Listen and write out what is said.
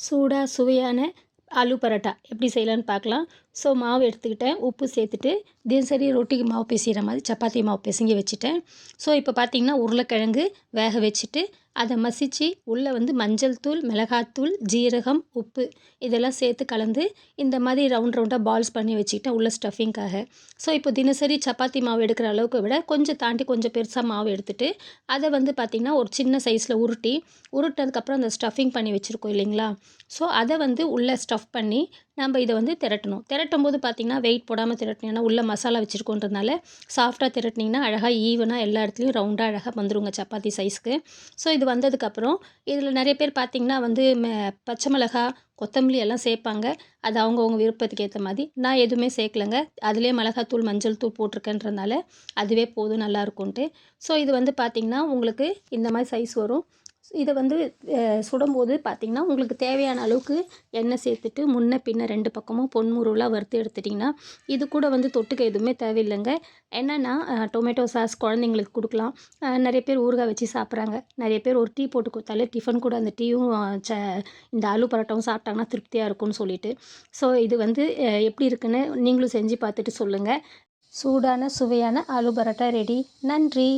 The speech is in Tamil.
சூடாக சுவையான ஆலு பரோட்டா எப்படி செய்யலான்னு பார்க்கலாம். ஸோ மாவு எடுத்துக்கிட்டேன், உப்பு சேர்த்துட்டு தினசரி ரொட்டிக்கு மாவு பிசைகிற மாதிரி சப்பாத்தி மாவு பிசைஞ்சு வச்சுட்டேன். ஸோ இப்போ பார்த்தீங்கன்னா உருளைக்கிழங்கு வேக வச்சுட்டு அதை மசித்து உள்ளே வந்து மஞ்சள் தூள், மிளகாத்தூள், ஜீரகம், உப்பு இதெல்லாம் சேர்த்து கலந்து இந்த மாதிரி ரவுண்ட் ரவுண்டாக பால்ஸ் பண்ணி வச்சுக்கிட்டேன் உள்ள ஸ்டஃபிங்காக. ஸோ இப்போ தினசரி சப்பாத்தி மாவு எடுக்கிற அளவுக்கு விட கொஞ்சம் தாண்டி கொஞ்சம் பெருசாக மாவு எடுத்துட்டு அதை வந்து பார்த்திங்கன்னா ஒரு சின்ன சைஸில் உருட்டினதுக்கப்புறம் அந்த ஸ்டஃபிங் பண்ணி வச்சுருக்கோம் இல்லைங்களா. ஸோ அதை வந்து உள்ளே ஸ்டஃப் பண்ணி நம்ம இதை வந்து திரட்டும் போது பார்த்திங்கன்னா வெயிட் போடாமல் திரட்டணும். ஏன்னா உள்ளே மசாலா வச்சுருக்கோன்றதுனால சாஃப்டாக திரட்டினீங்கன்னா அழகாக ஈவனாக எல்லா இடத்துலையும் ரவுண்டாக அழகாக வந்துருங்க சப்பாத்தி சைஸ்க்கு. ஸோ இது வந்ததுக்கப்புறம் இதில் நிறைய பேர் பார்த்திங்கன்னா வந்து பச்சை மிளகா, கொத்தமல்லி எல்லாம் சேர்ப்பாங்க. அது அவங்கவுங்க விருப்பத்துக்கு ஏற்ற மாதிரி. நான் எதுவுமே சேர்க்கலங்க. அதிலே மிளகாத்தூள், மஞ்சள் தூள் போட்டிருக்கேன்றதுனால அதுவே போதும் நல்லாயிருக்குன்ட்டு. ஸோ இது வந்து பார்த்திங்கன்னா உங்களுக்கு இந்த மாதிரி சைஸ் வரும். இதை வந்து சுடும்போது பார்த்திங்கன்னா உங்களுக்கு தேவையான அளவுக்கு எண்ணெய் சேர்த்துட்டு முன்ன பின்ன 2 பக்கமும் பொன்முருவலாக வறுத்து எடுத்துட்டிங்கன்னா இது கூட வந்து தொட்டுக்க எதுவுமே தேவையில்லைங்க. என்னென்னா டொமேட்டோ சாஸ் குழந்தைங்களுக்கு கொடுக்கலாம். நிறைய பேர் ஊறுகாய் வச்சு சாப்பிட்றாங்க. நிறைய பேர் ஒரு டீ போட்டு கொடுத்தாலே டிஃபன் கூட அந்த டீயும் இந்த ஆலு பரோட்டாவும் சாப்பிட்டாங்கன்னா திருப்தியாக இருக்கும்னு சொல்லிட்டு. ஸோ இது வந்து எப்படி இருக்குன்னு நீங்களும் செஞ்சு பார்த்துட்டு சொல்லுங்கள். சூடான சுவையான ஆலு பரோட்டா ரெடி. நன்றி.